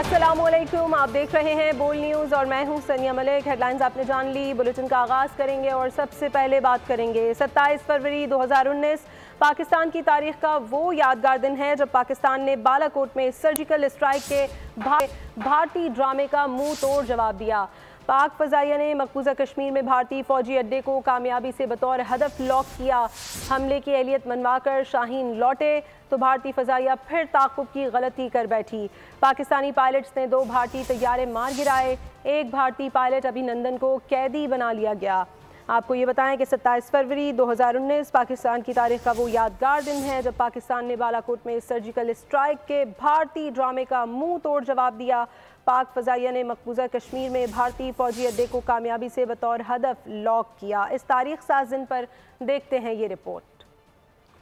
अस्सलामुअलैकुम, आप देख रहे हैं बोल न्यूज़ और मैं हूं सनिया मलिक। हेडलाइंस आपने जान ली। बुलेटिन का आगाज़ करेंगे और सबसे पहले बात करेंगे 27 फरवरी 2019 पाकिस्तान की तारीख का वो यादगार दिन है जब पाकिस्तान ने बालाकोट में सर्जिकल स्ट्राइक के भारतीय ड्रामे का मुंह तोड़ जवाब दिया। पाक फ़ज़ाइया ने मकबूजा कश्मीर में भारतीय फ़ौजी अड्डे को कामयाबी से बतौर हदफ लॉक किया। हमले की एहलियत मनवाकर शाहीन लौटे तो भारतीय फ़ज़ाइया फिर ताक़ुब की गलती कर बैठी। पाकिस्तानी पायलट्स ने 2 भारतीय तैयारे मार गिराए। एक भारतीय पायलट अभिनंदन को कैदी बना लिया गया। आपको ये बताएं कि 27 फरवरी 2019 पाकिस्तान की तारीख का वो यादगार दिन है जब पाकिस्तान ने बालाकोट में सर्जिकल स्ट्राइक के भारतीय ड्रामे का मुंह तोड़ जवाब दिया। पाक फ़ज़ाइया ने मकबूजा कश्मीर में भारतीय फ़ौजी अड्डे को कामयाबी से बतौर हदफ लॉक किया। इस तारीख साज दिन पर देखते हैं ये रिपोर्ट।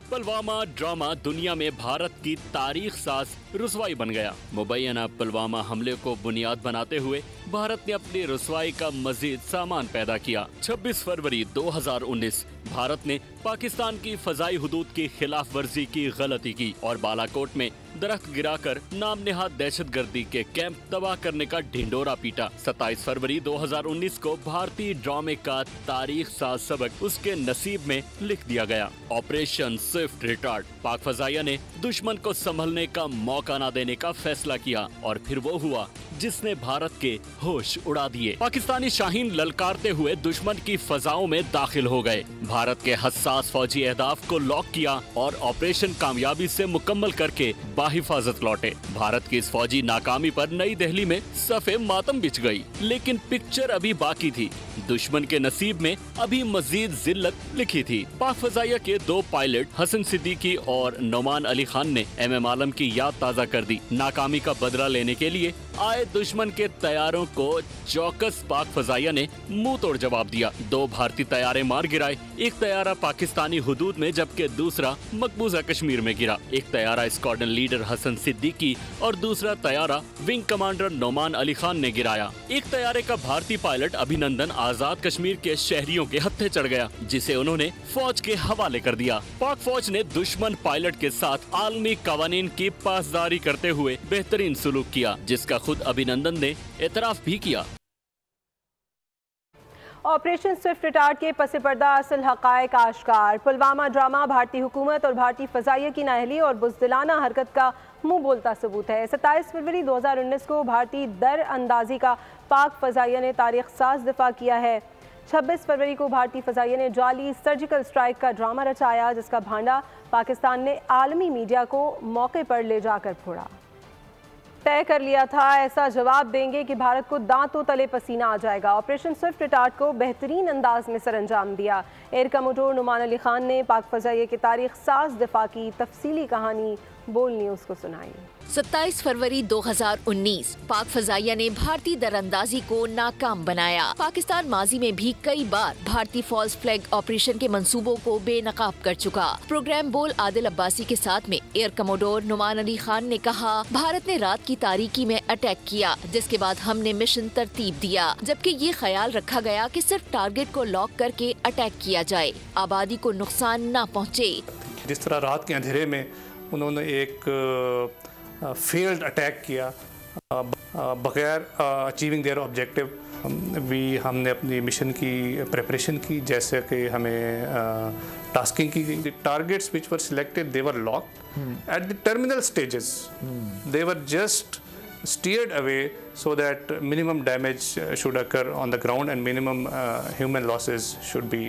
पुलवामा ड्रामा दुनिया में भारत की तारीख साज रुसवाई बन गया। मुबैना पुलवामा हमले को बुनियाद बनाते हुए भारत ने अपनी रुसवाई का मजीद सामान पैदा किया। 26 फरवरी 2019 भारत ने पाकिस्तान की फजाई हुदूद की खिलाफ वर्जी की गलती की और बालाकोट में दरख्त गिराकर नाम नेहाद दहशतगर्दी के कैंप तबाह करने का ढिंडोरा पीटा। 27 फरवरी 2019 को भारतीय ड्रामे का तारीख साज सबक उसके नसीब में लिख दिया गया। Operation Swift retard. पाक फ़ज़ाइया ने दुश्मन को संभलने का मौका न देने का फैसला किया और फिर वो हुआ जिसने भारत के होश उड़ा दिए। पाकिस्तानी शाहीन ललकारते हुए दुश्मन की फजाओं में दाखिल हो गए। भारत के हसास फौजी अहदाफ को लॉक किया और ऑपरेशन कामयाबी से मुकम्मल करके बाहिफाजत लौटे। भारत की इस फौजी नाकामी पर नई दिल्ली में सफ़े मातम बिछ गई, लेकिन पिक्चर अभी बाकी थी। दुश्मन के नसीब में अभी मजीद जिल्लत लिखी थी। पाक फ़ज़ाइया के 2 पायलट हसन सिद्दीकी और नोमान अली खान ने MM आलम की याद ताज़ा कर दी। नाकामी का बदला लेने के लिए आए दुश्मन के तैयारों को चौकस पाक फ़ज़ाइया ने मुंह तोड़ जवाब दिया। 2 भारतीय तैयारे मार गिराए। एक तैयारा पाकिस्तानी हुदूद में जबकि दूसरा मकबूजा कश्मीर में गिरा। एक तैयारा स्क्वाड्रन लीडर हसन सिद्दीकी और दूसरा तैयारा विंग कमांडर नोमान अली खान ने गिराया। एक तैयारे का भारतीय पायलट अभिनंदन आजाद कश्मीर के शहरियों के हत्थे चढ़ गया, जिसे उन्होंने फौज के हवाले कर दिया। पाक फौज ने दुश्मन पायलट के साथ आलमी कवानीन की पासदारी करते हुए बेहतरीन सुलूक किया, जिसका खुद अभिनंदन ने एतराफ भी किया। ऑपरेशन स्विफ्ट रिटार्ड के पस पर्दा असल हक़ाइक़ आश्कार। पुलवामा ड्रामा भारतीय हुकूमत और भारतीय फ़ज़ाइया की नाअहली और बुज़दिलाना हरकत का मुंह बोलता सबूत है। 27 फरवरी 2019 को भारतीय दर अंदाजी का पाक फ़ज़ाइया ने तारीख साज दिफा किया है। 26 फरवरी को भारतीय फ़ज़ाइया ने जाली सर्जिकल स्ट्राइक का ड्रामा रचाया, जिसका भांडा पाकिस्तान ने आलमी मीडिया को मौके पर ले जाकर फोड़ा। तय कर लिया था ऐसा जवाब देंगे कि भारत को दांतों तले पसीना आ जाएगा। ऑपरेशन स्विफ्ट रिटार्ड को बेहतरीन अंदाज में सरअंजाम दिया। एयर कमोडोर नुमान अली खान ने पाक फ़ज़ाइया की तारीख साज दिफा की तफसीली कहानी बोल न्यूज़ को सुनाई। 27 फरवरी 2019 पाक फ़ज़ाइया ने भारतीय दरअंदाजी को नाकाम बनाया। पाकिस्तान माजी में भी कई बार भारतीय फॉल्स फ्लैग ऑपरेशन के मंसूबों को बेनकाब कर चुका। प्रोग्राम बोल आदिल अब्बासी के साथ में एयर कमोडोर नुमान अली खान ने कहा, भारत ने रात की तारीकी में अटैक किया, जिसके बाद हमने मिशन तरतीब दिया, जबकि ये ख्याल रखा गया कि सिर्फ टारगेट को लॉक करके अटैक किया जाए, आबादी को नुकसान न पहुँचे। जिस तरह रात के अंधेरे में उन्होंने एक फेल्ड अटैक किया बगैर अचीविंग देयर ऑब्जेक्टिव। हमने अपनी मिशन की प्रिपरेशन की, जैसे कि हमें टास्किंग की गई। Targets which were selected they were locked at the terminal stages. They were just steered away so that minimum damage should occur on the ground and minimum human losses should be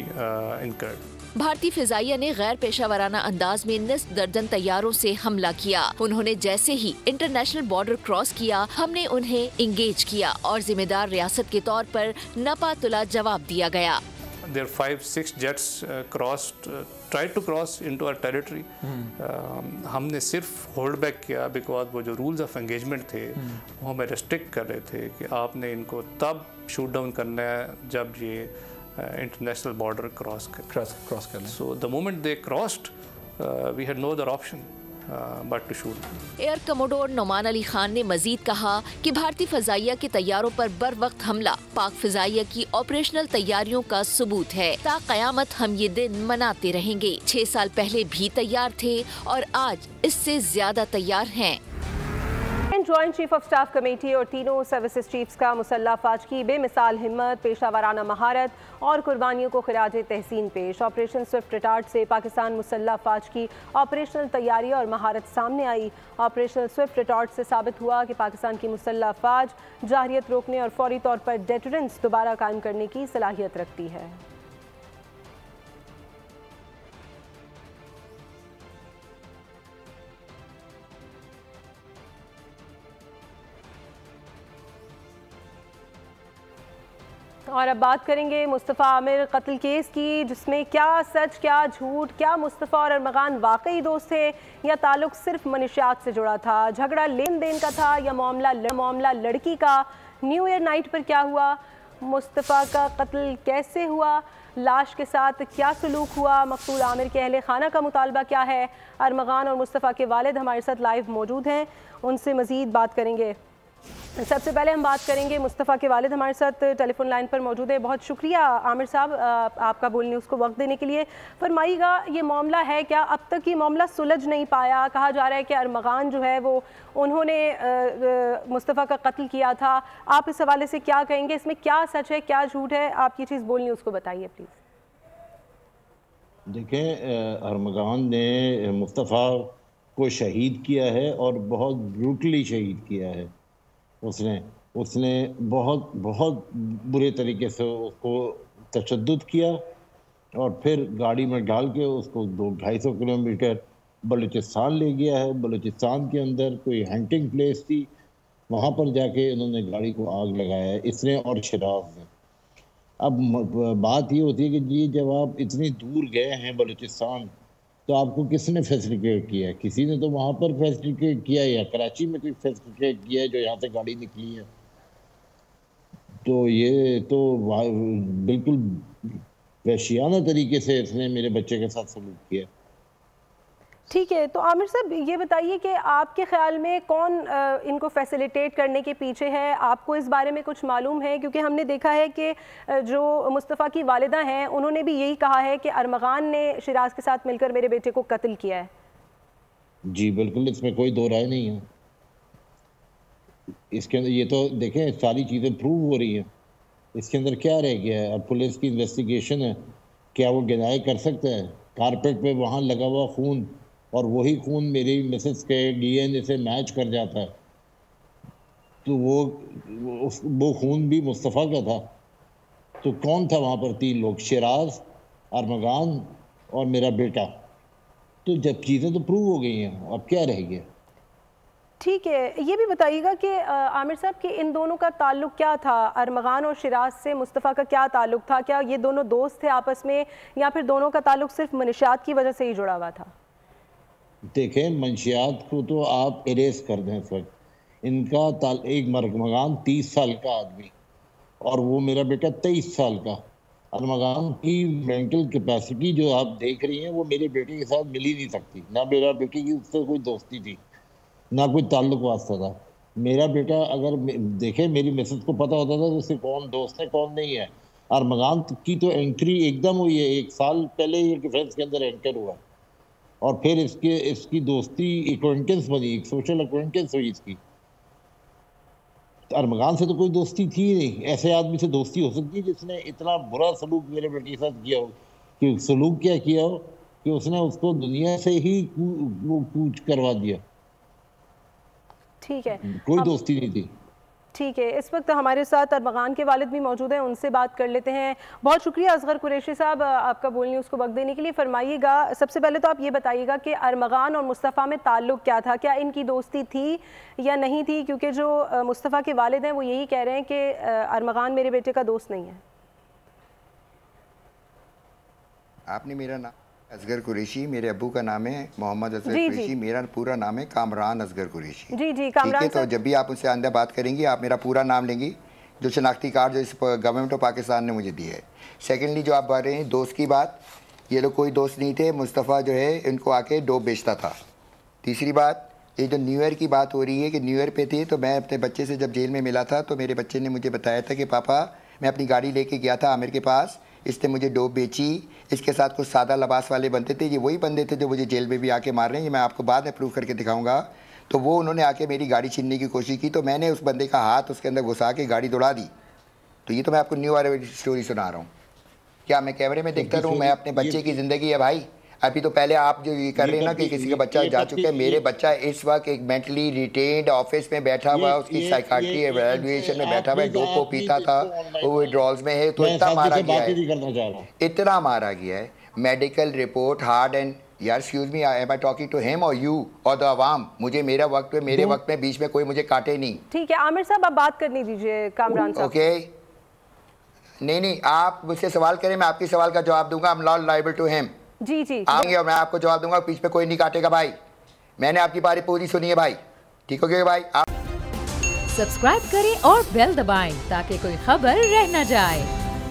incurred. भारतीय फ़ज़ाइया ने गैर पेशावराना अंदाज में निस्फ दर्जन तैयारों से हमला किया। उन्होंने जैसे ही इंटरनेशनल बॉर्डर क्रॉस किया, हमने उन्हें इंगेज किया और जिम्मेदार रियासत के तौर पर नपा तुला जवाब दिया गया। There 5-6 jets tried to cross into our territory. हमने सिर्फ होल्ड बैक किया बिकॉज वो जो रूल्स ऑफ एंगेजमेंट थे वो हमें रेस्ट्रिक्ट कर रहे थे कि आपने इनको तब शूट डाउन करना है जब ये इंटरनेशनल बॉर्डर क्रॉस करना। So the moment they crossed we had no other option but to shoot. Air commodore Noman Ali Khan ने मजीद कहा कि भारतीय फ़ज़ाइया के तैयारों पर बर वक्त हमला पाक फ़ज़ाइया की ऑपरेशनल तैयारियों का सबूत है। ता क़यामत हम ये दिन मनाते रहेंगे। 6 साल पहले भी तैयार थे और आज इससे ज्यादा तैयार हैं। Joint chief of staff committee और तीनों सर्विसेज चीफ्स का मुसल्लह अफवाज की बेमिसाल हिम्मत, पेशावराना महारत और कुर्बानियों को खिराज तहसीन पेश। ऑपरेशन स्विफ्ट रिटार्ट से पाकिस्तान मुसल्लह अफवाज की ऑपरेशनल तैयारी और महारत सामने आई। ऑपरेशनल स्विफ्ट रिटार्ट से साबित हुआ कि पाकिस्तान की मुसल्लह अफवाज जारहियत रोकने और फौरी तौर पर डेटरेंस दोबारा कायम करने की सलाहियत रखती है। और अब बात करेंगे मुस्तफ़ा आमिर कत्ल केस की, जिसमें क्या सच क्या झूठ, क्या मुस्तफ़ा और अरमगान वाकई दोस्त थे या ताल्लुक सिर्फ मनुष्यात से जुड़ा था, झगड़ा लेन देन का था या मामला लड़की का, न्यू ईयर नाइट पर क्या हुआ, मुस्तफ़ा का कत्ल कैसे हुआ, लाश के साथ क्या सलूक हुआ, मकतूल आमिर के अहले खाना का मुतालबा क्या है। अरमगान और मुस्तफ़ा के वालिद हमारे साथ लाइव मौजूद हैं, उनसे मज़ीद बात करेंगे। सबसे पहले हम बात करेंगे मुस्तफ़ा के वालिद हमारे साथ टेलीफोन लाइन पर मौजूद है। बहुत शुक्रिया आमिर साहब आपका बोल न्यूज़ को वक्त देने के लिए। फरमाइएगा, ये मामला है क्या, अब तक ये मामला सुलझ नहीं पाया, कहा जा रहा है कि अरमगान जो है वो उन्होंने मुस्तफ़ा का कत्ल किया था, आप इस हवाले से क्या कहेंगे, इसमें क्या सच है क्या झूठ है, आप ये चीज़ बोल न्यूज़ को बताइए प्लीज़। देखें, अरमगान ने मुस्तफ़ा को शहीद किया है और बहुत ब्रूटली शहीद किया है। उसने बहुत बहुत बुरे तरीके से उसको तशद्दुद किया और फिर गाड़ी में डाल के उसको 200-250 किलोमीटर बलूचिस्तान ले गया है। बलूचिस्तान के अंदर कोई हंटिंग प्लेस थी, वहाँ पर जाके उन्होंने गाड़ी को आग लगाया है, इसने और शिराज ने। अब बात ये होती है कि जी जब आप इतनी दूर गए हैं बलूचिस्तान, तो आपको किसने फैसिलिटेट किया है? किसी ने तो वहाँ पर फैसिलिटेट किया या कराची में कोई फैसिलिटेट किया है जो यहाँ से गाड़ी निकली है। तो ये तो बिल्कुल वहशियाना तरीके से इसने मेरे बच्चे के साथ सलूक किया। ठीक है, तो आमिर साहब ये बताइए कि आपके ख्याल में कौन इनको फैसिलिटेट करने के पीछे है, आपको इस बारे में कुछ मालूम है? क्योंकि हमने देखा है कि जो मुस्तफ़ा की वालिदा हैं उन्होंने भी यही कहा है कि अरमगान ने शिराज के साथ मिलकर मेरे बेटे को कत्ल किया है। जी बिल्कुल, इसमें कोई दो राय नहीं है। इसके अंदर ये तो देखें सारी चीज़ें प्रूव हो रही हैं, इसके अंदर क्या रह गया है? अब पुलिस की इन्वेस्टिगेशन है, क्या वो डिनाई कर सकते हैं? कारपेट पे वहाँ लगा हुआ खून और वही खून मेरी मिसेस के डीएनए से मैच कर जाता है, तो वो खून भी मुस्तफ़ा का था। तो कौन था वहाँ पर? 3 लोग, शिराज, अरमगान और मेरा बेटा। तो जब चीज़ें तो प्रूव हो गई हैं, अब क्या रह गया? ठीक है, ये भी बताइएगा कि आमिर साहब कि इन दोनों का ताल्लुक क्या था, अरमगान और शिराज से मुस्तफ़ा का क्या ताल्लुक था? क्या ये दोनों दोस्त थे आपस में या फिर दोनों का ताल्लुक सिर्फ मनशियात की वजह से ही जुड़ा हुआ था? देखें, मंशियात को तो आप इरेज कर दें इस वक्त। इनका एक अरमगान 30 साल का आदमी और वो मेरा बेटा 23 साल का। अरमगान की मेंटल कैपेसिटी जो आप देख रही हैं वो मेरे बेटे के साथ मिल ही नहीं सकती। ना मेरा बेटे की उससे कोई दोस्ती थी, ना कोई ताल्लुक वास्ता था। मेरा बेटा अगर देखे, मेरी मिसेस को पता होता था तो उससे कौन दोस्त है कौन नहीं है। अरमगान की तो एंट्री एकदम हुई है, 1 साल पहले ये डिफेंस के अंदर एंटर हुआ और फिर इसकी दोस्ती एक्वेंटेंस बनी, एक सोशल एक्वेंटेंस हुई इसकी। अरमगान से तो कोई दोस्ती थी ही नहीं। ऐसे आदमी से दोस्ती हो सकती है जिसने इतना बुरा सलूक मेरे बेटे के साथ किया हो? कि सलूक क्या किया हो कि उसने उसको दुनिया से ही कूच करवा दिया। ठीक है, कोई दोस्ती नहीं थी। ठीक है, इस वक्त हमारे साथ अरमगान के वालिद भी मौजूद हैं, उनसे बात कर लेते हैं। बहुत शुक्रिया असगर कुरैशी साहब आपका बोलने उसको वक्त देने के लिए। फरमाइएगा, सबसे पहले तो आप ये बताइएगा कि अरमगान और मुस्तफ़ा में ताल्लुक क्या था, क्या इनकी दोस्ती थी या नहीं थी? क्योंकि जो मुस्तफ़ा के वालिद हैं वो यही कह रहे हैं कि अरमगान मेरे बेटे का दोस्त नहीं है। आपने मेरा नाम असगर कुरैशी, मेरे अब्बू का नाम है मोहम्मद असगर कुरैशी, मेरा पूरा नाम है कामरान असगर कुरैशी। जी जी कामरान, तो जब भी आप उनसे आंदा बात करेंगी आप मेरा पूरा नाम लेंगी, जो शनाख्ती कार्ड जो इस गवर्नमेंट ऑफ पाकिस्तान ने मुझे दिया है। सेकेंडली जो आप बात रहे हैं दोस्त की बात, ये लोग कोई दोस्त नहीं थे। मुस्तफ़ा जो है इनको आके डोप बेचता था। तीसरी बात, ये जो न्यू ईयर की बात हो रही है कि न्यू ईयर पे थी, तो मैं अपने बच्चे से जब जेल में मिला था तो मेरे बच्चे ने मुझे बताया था कि पापा मैं अपनी गाड़ी लेके गया था आमिर के पास, इसने मुझे डोप बेची। इसके साथ कुछ सादा लिबास वाले बंदे थे, ये वही बंदे थे जो मुझे जेल में भी आके मार रहे हैं। ये मैं आपको बाद में प्रूव करके दिखाऊंगा। तो वो उन्होंने आके मेरी गाड़ी छीनने की कोशिश की, तो मैंने उस बंदे का हाथ उसके अंदर घुसा के गाड़ी दौड़ा दी। तो ये तो मैं आपको न्यू वाली स्टोरी सुना रहा हूँ। क्या मैं कैमरे में देखता रहूँ? मैं अपने बच्चे की ज़िंदगी है भाई। अभी तो पहले आप जो ये कर रहे हैं ना कि किसी का बच्चा जा चुका है, मेरे बच्चा इस वक्त एक मेंटली रिटेन्ड ऑफिस में बैठा हुआ है, उसकी साइकाट्री एवेल्युएशन में बैठा हुआ है, डोप को पीता था, वो विड्रॉल्स में है। तो इतना मारा गया है, इतना मारा गया है। मेडिकल रिपोर्ट हार्ड एंड यार excuse me, am I talking to him और यू और द अवाम? मुझे मेरा वक्त है, मेरे वक्त में बीच में कोई मुझे काटे नहीं। ठीक है आमिर साहब, आप बात करने दीजिए कामरान साहब। ओके नहीं, आप मुझसे सवाल करें, मैं आपके सवाल का जवाब दूंगा। I am not liable to him. जी जी आएंगे और मैं आपको जवाब दूंगा, बीच में कोई नहीं काटेगा भाई। मैंने आपकी बारी पूरी सुनी है भाई, ठीक हो गया भाई? आप सब्सक्राइब करें और बेल दबाएं ताकि कोई खबर रह न जाए।